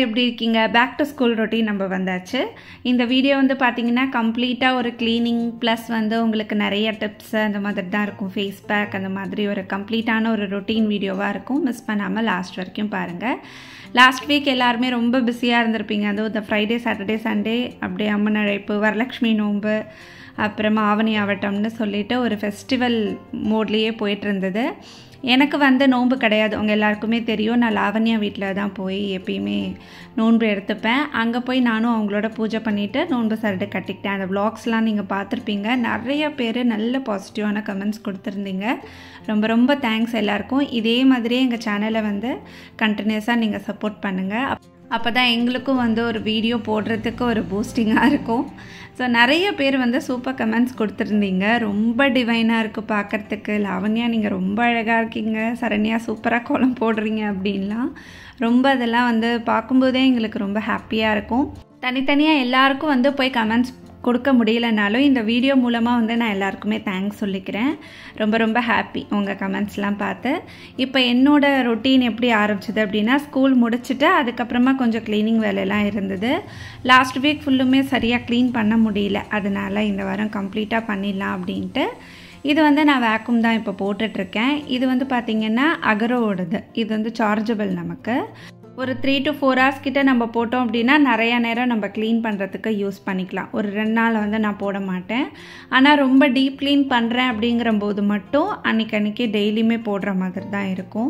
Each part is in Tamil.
எப்படி இருக்கீங்க? பேக் டு ஸ்கூல் ரொட்டீன் நம்ம வந்தாச்சு. இந்த வீடியோ வந்து பார்த்தீங்கன்னா கம்ப்ளீட்டாக ஒரு க்ளீனிங் ப்ளஸ் வந்து உங்களுக்கு நிறைய டிப்ஸ் அந்த மாதிரி தான் இருக்கும். ஃபேஸ் பேக் அந்த மாதிரி ஒரு கம்ப்ளீட்டான ஒரு ரொட்டீன் வீடியோவாக இருக்கும். மிஸ் பண்ணாமல் லாஸ்ட் வரைக்கும் பாருங்கள். லாஸ்ட் வீக் எல்லாருமே ரொம்ப பிஸியாக இருந்திருப்பீங்க. அதுவும் இந்த ஃப்ரைடே சாட்டர்டே சண்டே அப்படியே அம்மன் அழைப்பு, வரலட்சுமி நோன்பு, அப்புறமா ஆவணி ஆவட்டம்னு சொல்லிட்டு ஒரு ஃபெஸ்டிவல் மோட்லேயே போயிட்டு இருந்தது. எனக்கு வந்து நோன்பு கிடையாது, உங்கள் எல்லாருக்குமே தெரியும். நான் லாவண்யா வீட்டில் தான் போய் எப்பயுமே நோன்பு எடுத்துப்பேன். அங்கே போய் நானும் அவங்களோட பூஜை பண்ணிவிட்டு நோன்பு சரடு கட்டிக்கிட்டேன். அந்த வ்ளாக்ஸ்லாம் நீங்கள் பார்த்துருப்பீங்க. நிறைய பேர் நல்ல பாசிட்டிவான கமெண்ட்ஸ் கொடுத்துருந்தீங்க. ரொம்ப ரொம்ப தேங்க்ஸ் எல்லாருக்கும். இதே மாதிரியே எங்கள் சேனலை வந்து கண்டினியூஸாக நீங்கள் சப்போர்ட் பண்ணுங்கள். அப்போ தான் எங்களுக்கும் வந்து ஒரு வீடியோ போடுறதுக்கு ஒரு பூஸ்டிங்காக இருக்கும். ஸோ நிறைய பேர் வந்து சூப்பர் கமெண்ட்ஸ் கொடுத்துருந்தீங்க. ரொம்ப டிவைனாக இருக்குது பார்க்குறதுக்கு. லாவண்யா நீங்கள் ரொம்ப அழகாக இருக்கீங்க, சரண்யா சூப்பராக கோலம் போடுறீங்க அப்படின்லாம் ரொம்ப அதெல்லாம் வந்து பார்க்கும்போதே எங்களுக்கு ரொம்ப ஹாப்பியாக இருக்கும். தனித்தனியாக எல்லாருக்கும் வந்து போய் கமெண்ட்ஸ் கொடுக்க முடியலனாலும் இந்த வீடியோ மூலமாக வந்து நான் எல்லாருக்குமே தேங்க்ஸ் சொல்லிக்கிறேன். ரொம்ப ரொம்ப ஹாப்பி உங்கள் கமெண்ட்ஸ்லாம் பார்த்து. இப்போ என்னோடய ரொட்டீன் எப்படி ஆரம்பிச்சது அப்படின்னா, ஸ்கூல் முடிச்சுட்டு அதுக்கப்புறமா கொஞ்சம் க்ளீனிங் வேலையெல்லாம் இருந்தது. லாஸ்ட் வீக் ஃபுல்லுமே சரியாக க்ளீன் பண்ண முடியல. அதனால் இந்த வாரம் கம்ப்ளீட்டாக பண்ணிடலாம் அப்படின்ட்டு இது வந்து நான் வேக்யூம் தான் இப்போ போட்டுட்ருக்கேன். இது வந்து பார்த்திங்கன்னா அகரோவோடது. இது வந்து சார்ஜபிள். நமக்கு ஒரு 3 to 4 hours கிட்ட நம்ம போட்டோம் அப்படின்னா நிறையா நேரம் நம்ம க்ளீன் பண்ணுறதுக்கு யூஸ் பண்ணிக்கலாம். ஒரு 2 நாள் வந்து நான் போட மாட்டேன். ஆனால் ரொம்ப டீப் க்ளீன் பண்ணுறேன் அப்படிங்கிற போது மட்டும் அன்றைக்கி டெய்லியுமே போடுற மாதிரி தான் இருக்கும்.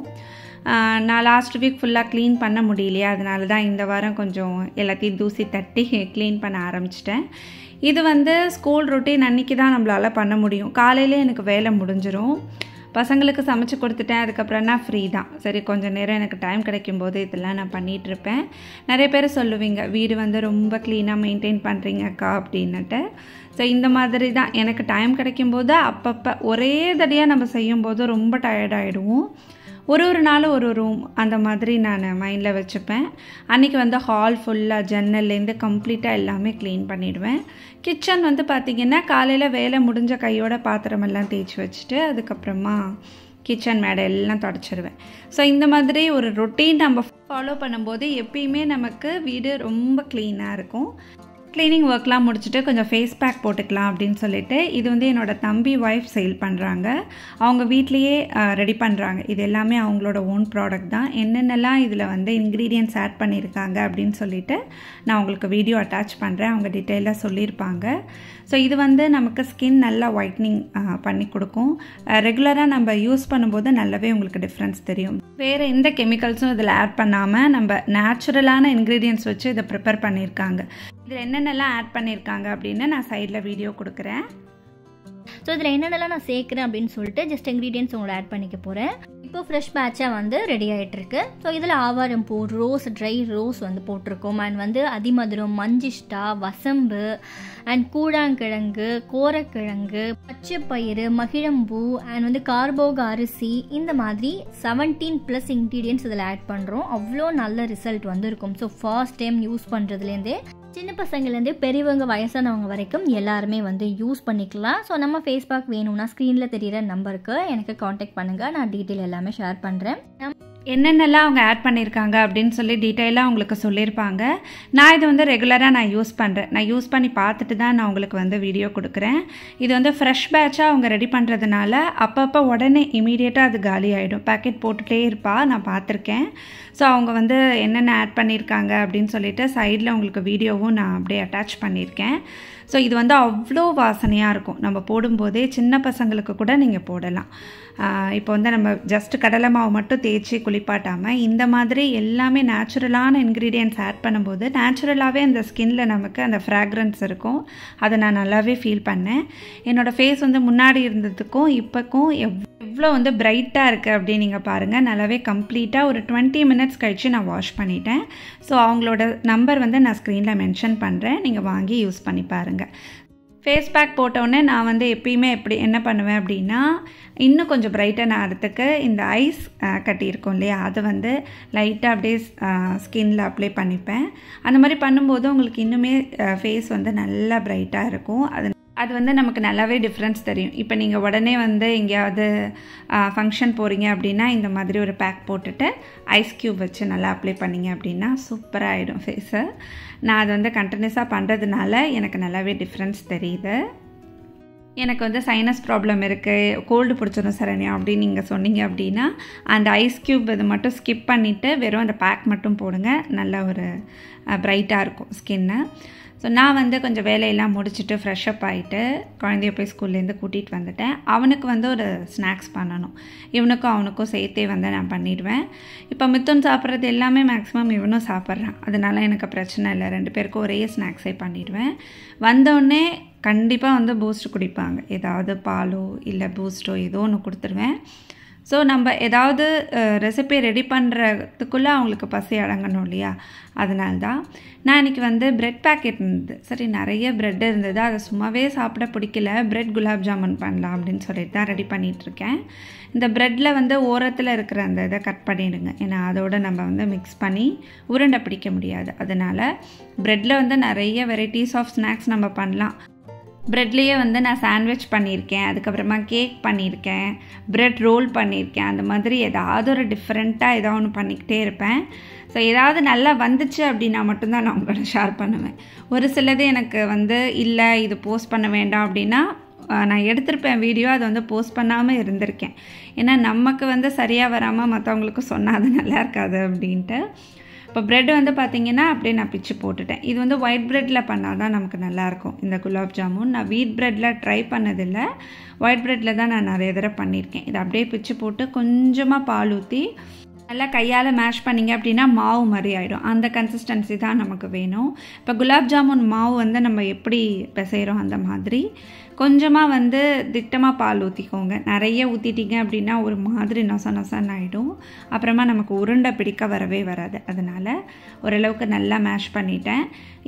நான் லாஸ்ட் வீக் ஃபுல்லாக க்ளீன் பண்ண முடியலையா, அதனால தான் இந்த வாரம் கொஞ்சம் எல்லாத்தையும் தூசி தட்டி க்ளீன் பண்ண ஆரம்பிச்சிட்டேன். இது வந்து ஸ்கூல் ரொட்டீன் அன்றைக்கி தான் நம்மளால் பண்ண முடியும். காலையிலே எனக்கு வேலை முடிஞ்சிடும். பசங்களுக்கு சமைச்சு கொடுத்துட்டேன். அதுக்கப்புறம்னா ஃப்ரீ தான். சரி, கொஞ்சம் நேரம் எனக்கு டைம் கிடைக்கும்போது இதெல்லாம் நான் பண்ணிகிட்ருப்பேன். நிறைய பேர் சொல்லுவீங்க, வீடு வந்து ரொம்ப க்ளீனாக மெயின்டைன் பண்ணுறீங்கக்கா அப்படின்னுட்டு. ஸோ இந்த மாதிரி தான் எனக்கு டைம் கிடைக்கும்போது அப்பப்போ ஒரே தடியாக நம்ம செய்யும்போது ரொம்ப டயர்டாகிடுவோம். ஒரு நாளும் ஒரு ரூம் அந்த மாதிரி நான் மைண்டில் வச்சுப்பேன். அன்றைக்கி வந்து ஹால் ஃபுல்லாக ஜன்னல்லேருந்து கம்ப்ளீட்டாக எல்லாமே க்ளீன் பண்ணிவிடுவேன். கிச்சன் வந்து பார்த்திங்கன்னா காலையில் வேலை முடிஞ்ச கையோட பாத்திரமெல்லாம் தேய்ச்சி வச்சுட்டு அதுக்கப்புறமா கிச்சன் மேடை எல்லாம் தொடச்சிடுவேன். ஸோ இந்த மாதிரி ஒரு ரொட்டீன் நம்ம ஃபாலோ பண்ணும்போது எப்பயுமே நமக்கு வீடு ரொம்ப க்ளீனாக இருக்கும். க்ளீனிங் ஒர்க்லாம் முடிச்சுட்டு கொஞ்சம் ஃபேஸ் பேக் போட்டுக்கலாம் அப்படின்னு சொல்லிட்டு இது வந்து என்னோடய தம்பி ஒய்ஃப் சேல் பண்ணுறாங்க. அவங்க வீட்லேயே ரெடி பண்ணுறாங்க. இது எல்லாமே அவங்களோட ஓன் ப்ராடக்ட் தான். என்னென்னலாம் இதில் வந்து இன்க்ரீடியன்ட்ஸ் ஆட் பண்ணியிருக்காங்க அப்படின்னு சொல்லிட்டு நான் உங்களுக்கு வீடியோ அட்டாச் பண்ணுறேன். அவங்க டீட்டெயிலாக சொல்லியிருப்பாங்க. ஸோ இது வந்து நமக்கு ஸ்கின் நல்லா ஒயிட்னிங் பண்ணி கொடுக்கும். ரெகுலராக நம்ம யூஸ் பண்ணும்போது நல்லாவே உங்களுக்கு டிஃப்ரென்ஸ் தெரியும். வேறு எந்த கெமிக்கல்ஸும் இதில் ஆட் பண்ணாமல் நம்ம நேச்சுரலான இன்க்ரீடியன்ட்ஸ் வச்சு இதை ப்ரிப்பேர் பண்ணியிருக்காங்க. இதில் என்னென்னலாம் ஆட் பண்ணியிருக்காங்க அப்படின்னு நான் சைடில் வீடியோ கொடுக்குறேன். ஸோ இதில் என்னென்னலாம் நான் சேர்க்குறேன் அப்படின்னு சொல்லிட்டு ஜஸ்ட் இன்க்ரீடியன்ட்ஸ் உங்களை ஆட் பண்ணிக்க போகிறேன். இப்போ ஃப்ரெஷ் பேட்சாக வந்து ரெடி ஆகிட்டுருக்கு. ஸோ இதில் ஆவாரம் பூ, ரோஸ், ட்ரை ரோஸ் வந்து போட்டிருக்கோம். அண்ட் வந்து அதிமதுரம், மஞ்சிஷ்டா, வசம்பு அண்ட் கூழாங்கிழங்கு, கோரக்கிழங்கு, பச்சைப்பயிறு, மகிழம்பூ அண்ட் வந்து கார்போக அரிசி, இந்த மாதிரி 17+ இன்க்ரீடியன்ட்ஸ் இதில் ஆட் பண்ணுறோம். அவ்வளோ நல்ல ரிசல்ட் வந்து இருக்கும். ஸோ ஃபர்ஸ்ட் டைம் யூஸ் பண்ணுறதுலேருந்தே சின்ன பசங்கள்லேருந்து பெரியவங்க வயசானவங்க வரைக்கும் எல்லாருமே வந்து யூஸ் பண்ணிக்கலாம். ஸோ நம்ம ஃபேஸ் பேக் வேணும்னா ஸ்க்ரீனில் தெரிகிற நம்பருக்கு எனக்கு காண்டாக்ட் பண்ணுங்கள். நான் டீட்டெயில் எல்லாமே ஷேர் பண்ணுறேன். என்னென்னலாம் அவங்க ஆட் பண்ணியிருக்காங்க அப்படின்னு சொல்லி டீட்டெயிலாக அவங்களுக்கு சொல்லியிருப்பாங்க. நான் இது வந்து ரெகுலராக நான் யூஸ் பண்ணுறேன். நான் யூஸ் பண்ணி பார்த்துட்டு தான் நான் உங்களுக்கு வந்து வீடியோ கொடுக்குறேன். இது வந்து ஃப்ரெஷ் பேட்சாக அவங்க ரெடி பண்ணுறதுனால அப்பப்போ உடனே இமீடியட்டாக அது காலி ஆகிடும். பேக்கெட் போட்டுகிட்டே இருப்பா, நான் பார்த்துருக்கேன். ஸோ அவங்க வந்து என்னென்ன ஆட் பண்ணியிருக்காங்க அப்படின்னு சொல்லிட்டு சைடில் உங்களுக்கு வீடியோவும் நான் அப்படியே அட்டாச் பண்ணியிருக்கேன். ஸோ இது வந்து அவ்வளோ வாசனையாக இருக்கும். நம்ம போடும்போதே சின்ன பசங்களுக்கு கூட நீங்கள் போடலாம். இப்போ வந்து நம்ம ஜஸ்ட் கடலை மாவு மட்டும் தேய்ச்சி குளிப்பாட்டாமல் இந்த மாதிரி எல்லாமே நேச்சுரலான இன்க்ரீடியன்ட்ஸ் ஆட் பண்ணும்போது நேச்சுரலாகவே அந்த ஸ்கின்ல நமக்கு அந்த ஃப்ராக்ரன்ஸ் இருக்கும். அதை நான் நல்லாவே ஃபீல் பண்ணேன். என்னோடய ஃபேஸ் வந்து முன்னாடி இருந்ததுக்கும் இப்போக்கும் எவ்வளோ வந்து பிரைட்டாக இருக்குது அப்படின்னு நீங்கள் பாருங்கள். நல்லாவே கம்ப்ளீட்டாக ஒரு 20 minutes கழித்து நான் வாஷ் பண்ணிட்டேன். ஸோ அவங்களோட நம்பர் வந்து நான் ஸ்க்ரீனில் மென்ஷன் பண்ணுறேன். நீங்கள் வாங்கி யூஸ் பண்ணி பாருங்கள். ஃபேஸ் பேக் போட்டோடனே நான் வந்து எப்பயுமே என்ன பண்ணுவேன் அப்படின்னா, இன்னும் கொஞ்சம் பிரைட்டன் ஆகிறதுக்கு இந்த ஐஸ் கட்டியிருக்கோம் இல்லையா, அதை வந்து லைட்டாக அப்படியே ஸ்கின்னில் அப்ளை பண்ணிப்பேன். அந்த மாதிரி பண்ணும்போது உங்களுக்கு இன்னுமே ஃபேஸ் வந்து நல்லா பிரைட்டாக இருக்கும். அது வந்து நமக்கு நல்லாவே டிஃப்ரென்ஸ் தெரியும். இப்போ நீங்கள் உடனே வந்து எங்கேயாவது ஃபங்க்ஷன் போகிறீங்க அப்படின்னா இந்த மாதிரி ஒரு பேக் போட்டுட்டு ஐஸ் க்யூப் வச்சு நல்லா அப்ளை பண்ணிங்க அப்படின்னா சூப்பராக ஆகிடும் ஃபேஸு. நான் அது வந்து கண்டினியூஸாக பண்ணுறதுனால எனக்கு நல்லாவே டிஃப்ரென்ஸ் தெரியுது. எனக்கு வந்து சைனஸ் ப்ராப்ளம் இருக்குது, கோல்டு பிடிச்சிடும் சரண்யா அப்படின்னு நீங்கள் சொன்னீங்க அப்படின்னா அந்த ஐஸ் க்யூப் இது மட்டும் ஸ்கிப் பண்ணிவிட்டு வெறும் அந்த பேக் மட்டும் போடுங்க. நல்ல ஒரு ப்ரைட்டாக இருக்கும் ஸ்கின்னு. ஸோ நான் வந்து கொஞ்சம் வேலையெல்லாம் முடிச்சுட்டு ஃப்ரெஷ்அப் ஆகிட்டு குழந்தைய போய் ஸ்கூல்லேருந்து கூட்டிகிட்டு வந்துட்டேன். அவனுக்கு வந்து ஒரு ஸ்நாக்ஸ் பண்ணணும். இவனுக்கும் அவனுக்கும் சேர்த்தே வந்து நான் பண்ணிவிடுவேன். இப்போ மித்துன் சாப்பிட்றது எல்லாமே மேக்ஸிமம் இவனும் சாப்பிட்றான், அதனால எனக்கு பிரச்சனை இல்லை. 2 பேருக்கும் ஒரே ஸ்நாக்ஸே பண்ணிவிடுவேன். வந்தோடனே கண்டிப்பாக வந்து பூஸ்ட் குடிப்பாங்க. ஏதாவது பாலோ இல்லை பூஸ்ட்டோ ஏதோ ஒன்று கொடுத்துருவேன். ஸோ நம்ம ஏதாவது ரெசிபி ரெடி பண்ணுறதுக்குள்ளே அவங்களுக்கு பசி அடங்கணும் இல்லையா, அதனால தான். நான் இன்றைக்கி வந்து ப்ரெட் பேக்கெட் இருந்தது, சரி நிறைய ப்ரெட் இருந்தது, அதை சும்மாவே சாப்பிட பிடிக்கல, ப்ரெட் குலாப் ஜாமுன் பண்ணலாம் அப்படின்னு சொல்லிட்டு தான் ரெடி பண்ணிகிட்ருக்கேன். இந்த ப்ரெட்டில் வந்து ஓரத்தில் இருக்கிற அந்த இதை கட் பண்ணிவிடுங்க, ஏன்னா அதோடு நம்ம வந்து மிக்ஸ் பண்ணி உருண்டை பிடிக்க முடியாது. அதனால் ப்ரெட்டில் வந்து நிறைய வெரைட்டிஸ் ஆஃப் ஸ்நாக்ஸ் நம்ம பண்ணலாம். ப்ரெட்லேயே வந்து நான் சாண்ட்விச் பண்ணியிருக்கேன், அதுக்கப்புறமா கேக் பண்ணியிருக்கேன், ப்ரெட் ரோல் பண்ணியிருக்கேன். அந்த மாதிரி ஏதாவது ஒரு டிஃப்ரெண்ட்டாக ஏதாவது ஒன்று பண்ணிக்கிட்டே இருப்பேன். ஸோ ஏதாவது நல்லா வந்துச்சு அப்படின்னா மட்டும்தான் நான் உங்களோட ஷேர் பண்ணுவேன். ஒரு சிலது எனக்கு வந்து இல்லை இது போஸ்ட் பண்ண வேண்டாம் அப்படின்னா நான் எடுத்திருப்பேன் வீடியோ, அதை வந்து போஸ்ட் பண்ணாமல் இருந்திருக்கேன். ஏன்னா நமக்கு வந்து சரியாக வராமல் மற்றவங்களுக்கு சொன்னால் அது நல்லா இருக்காது அப்படின்ட்டு. இப்போ ப்ரெட் வந்து பார்த்திங்கன்னா அப்படியே நான் பிச்சு போட்டுட்டேன். இது வந்து ஒயிட் ப்ரெட்டில் பண்ணால் தான் நமக்கு நல்லாயிருக்கும் இந்த குலாப் ஜாமுன். நான் வீட் ப்ரெட்டில் ட்ரை பண்ணதில்லை, ஒயிட் ப்ரெட்டில் தான் நான் நிறைய தடவை பண்ணியிருக்கேன். இதை அப்படியே பிச்சு போட்டு கொஞ்சமாக பால் ஊற்றி நல்லா கையால் மேஷ் பண்ணிங்க அப்படின்னா மாவு மாதிரி ஆகிடும். அந்த கன்சிஸ்டன்சி தான் நமக்கு வேணும். இப்போ குலாப் ஜாமுன் மாவு வந்து நம்ம எப்படி பிசைகிறோம் அந்த மாதிரி கொஞ்சமாக வந்து திட்டமாக பால் ஊற்றிக்கோங்க. நிறைய ஊற்றிட்டிங்க அப்படின்னா ஒரு மாதிரி நொசன்னு ஆகிடும், அப்புறமா நமக்கு உருண்டை பிடிக்க வரவே வராது. அதனால் ஓரளவுக்கு நல்லா மேஷ் பண்ணிட்டேன்.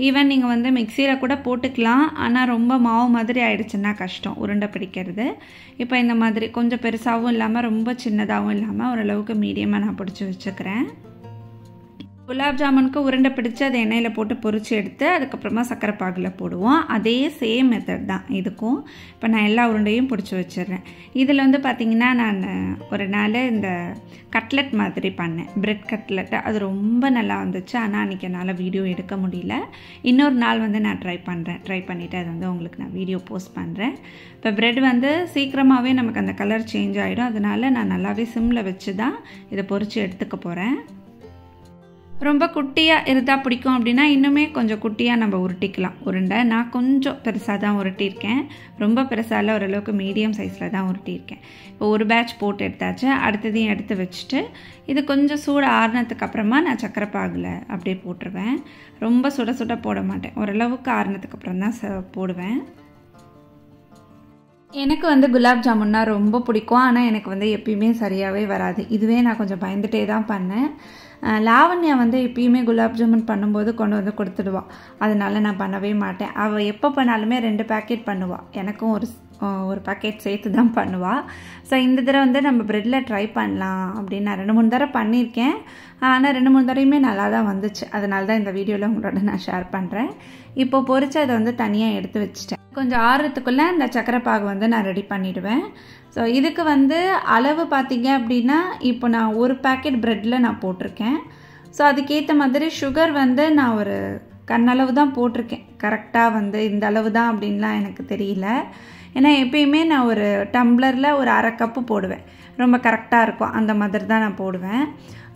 ஈவன் நீங்கள் வந்து மிக்சியில் கூட போட்டுக்கலாம், ஆனால் ரொம்ப மாவு மாதிரி ஆயிடுச்சுன்னா கஷ்டம் உருண்டை பிடிக்கிறது. இப்போ இந்த மாதிரி கொஞ்சம் பெருசாகவும் இல்லாமல் ரொம்ப சின்னதாகவும் இல்லாமல் ஓரளவுக்கு மீடியமாக நான் பிடிச்சி வச்சுக்கிறேன். குலாப் ஜாமுனுக்கு உருண்டை பிடிச்சி அதை எண்ணெயில் போட்டு பொரிச்சு எடுத்து அதுக்கப்புறமா சக்கரை பாகில் போடுவோம். அதே சேம் மெத்தட் தான் இதுக்கும். இப்போ நான் எல்லா உருண்டையும் பிடிச்சி வச்சிடுறேன். இதில் வந்து பார்த்திங்கன்னா நான் ஒரு நாள் இந்த கட்லெட் மாதிரி பண்ணேன், ப்ரெட் கட்லெட்டு. அது ரொம்ப நல்லா வந்துச்சு, ஆனால் அன்றைக்கி என்னால் வீடியோ எடுக்க முடியல. இன்னொரு நாள் வந்து நான் ட்ரை பண்ணிவிட்டு அதை வந்து உங்களுக்கு நான் வீடியோ போஸ்ட் பண்ணுறேன். இப்போ ப்ரெட் வந்து சீக்கிரமாகவே நமக்கு அந்த கலர் சேஞ்ச் ஆகிடும், அதனால் நான் நல்லாவே சிம்மில் வச்சு தான் இதை பொரித்து எடுத்துக்க போகிறேன். ரொம்ப குட்டியாக இருந்தால் பிடிக்கும் அப்படின்னா இன்னுமே கொஞ்சம் குட்டியாக நம்ம உருட்டிக்கலாம் உருண்டை. நான் கொஞ்சம் பெருசாக தான் உருட்டியிருக்கேன், ரொம்ப பெருசாக ஓரளவுக்கு மீடியம் சைஸில் தான் உருட்டியிருக்கேன். இப்போ ஒரு பேட்ச் போட்டு எடுத்தாச்சு, அடுத்ததையும் எடுத்து வச்சுட்டு இது கொஞ்சம் சூடு ஆறுனதுக்கு அப்புறமா நான் சக்கரை பாகில் அப்படியே போட்டுருவேன். ரொம்ப சுட சுட போட மாட்டேன், ஓரளவுக்கு ஆறுனதுக்கு அப்புறம் தான் போடுவேன். எனக்கு வந்து குலாப் ஜாமுன்னா ரொம்ப பிடிக்கும், ஆனால் எனக்கு வந்து எப்பயுமே சரியாகவே வராது. இதுவே நான் கொஞ்சம் பயந்துகிட்டே தான் பண்ணேன். லாவண்யா வந்து எப்பயுமே குலாப் ஜாமுன் பண்ணும்போது கொண்டு வந்து கொடுத்துடுவாள், அதனால நான் பண்ணவே மாட்டேன். அவள் எப்போ பண்ணாலுமே 2 பேக்கெட் பண்ணுவாள், எனக்கும் ஒரு பேக்கெட் சேர்த்து தான் பண்ணுவாள். ஸோ இந்த தடவை வந்து நம்ம ப்ரெட்டில் ட்ரை பண்ணலாம் அப்படின்னு நான் 2-3 தடவை பண்ணியிருக்கேன், ஆனால் 2-3 தடவையுமே நல்லா தான் வந்துச்சு. அதனால தான் இந்த வீடியோவில் உங்களோட நான் ஷேர் பண்ணுறேன். இப்போ பொரிச்சு அதை வந்து தனியாக எடுத்து வச்சுட்டேன். கொஞ்சம் ஆறுறதுக்குள்ளே இந்த சக்கரை பாகு வந்து நான் ரெடி பண்ணிவிடுவேன். ஸோ இதுக்கு வந்து அளவு பார்த்திங்க அப்படின்னா இப்போ நான் ஒரு பேக்கெட் ப்ரெட்டில் நான் போட்டிருக்கேன். ஸோ அதுக்கேற்ற மாதிரி சுகர் வந்து நான் ஒரு கண்ணளவு தான் போட்டிருக்கேன். கரெக்டாக வந்து இந்த அளவு தான் அப்படின்லாம் எனக்கு தெரியல. ஏன்னா எப்பயுமே நான் ஒரு டம்ளரில் ஒரு 1/2 கப்பு போடுவேன், ரொம்ப கரெக்டாக இருக்கும் அந்த மாதிரி தான் நான் போடுவேன்.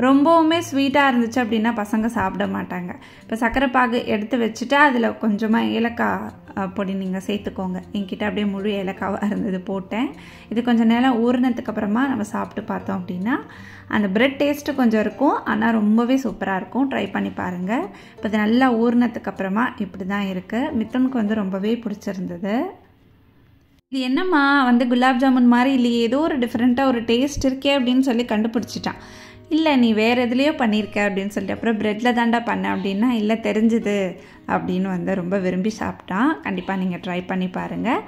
ரொம்பவுமே ஸ்வீட்டாக இருந்துச்சு அப்படின்னா பசங்க சாப்பிட மாட்டாங்க. இப்போ சக்கரை பாகு எடுத்து வச்சுட்டு அதில் கொஞ்சமாக ஏலக்காய் பொடி நீங்கள் சேர்த்துக்கோங்க. என்கிட்ட அப்படியே முழு ஏலக்காவாக இருந்தது போட்டேன். இது கொஞ்சம் நேரம் ஊறினதுக்கு அப்புறமா நம்ம சாப்பிட்டு பார்த்தோம் அப்படின்னா அந்த ப்ரெட் டேஸ்ட்டு கொஞ்சம் இருக்கும், ஆனால் ரொம்பவே சூப்பராக இருக்கும். ட்ரை பண்ணி பாருங்கள். இப்போ இது நல்லா ஊறினதுக்கு அப்புறமா இப்படி தான் இருக்குது. மித்தனுக்கு வந்து ரொம்பவே பிடிச்சிருந்தது. இது என்னம்மா வந்து குலாப் ஜாமுன் மாதிரி இல்லையே, ஏதோ ஒரு டிஃப்ரெண்ட்டாக ஒரு டேஸ்ட் இருக்கே அப்படின்னு சொல்லி கண்டுபிடிச்சிட்டான். இல்லை நீ வேறு எதுலேயோ பண்ணியிருக்க அப்படின்னு சொல்லிட்டு, அப்புறம் ப்ரெட்டில் தாண்டா பண்ணேன் அப்படின்னா இல்லை தெரிஞ்சுது அப்படின்னு வந்து ரொம்ப விரும்பி சாப்பிட்டான். கண்டிப்பாக நீங்கள் ட்ரை பண்ணி பாருங்கள்.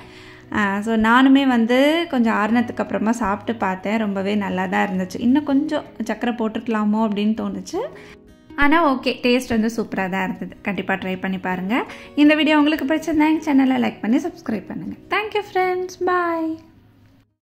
ஸோ நானுமே வந்து கொஞ்சம் ஆறுனதுக்கு அப்புறமா சாப்பிட்டு பார்த்தேன், ரொம்பவே நல்லா தான் இருந்துச்சு. இன்னும் கொஞ்சம் சக்கரை போட்டுக்கலாமோ அப்படின்னு தோணுச்சு, ஆனால் ஓகே, டேஸ்ட் வந்து சூப்பராக தான் இருந்தது. கண்டிப்பாக ட்ரை பண்ணி பாருங்கள். இந்த வீடியோ உங்களுக்கு பிடிச்சிருந்தா எங்கள் சேனலை லைக் பண்ணி சப்ஸ்கிரைப் பண்ணுங்கள். தேங்க்யூ ஃப்ரெண்ட்ஸ், பாய்.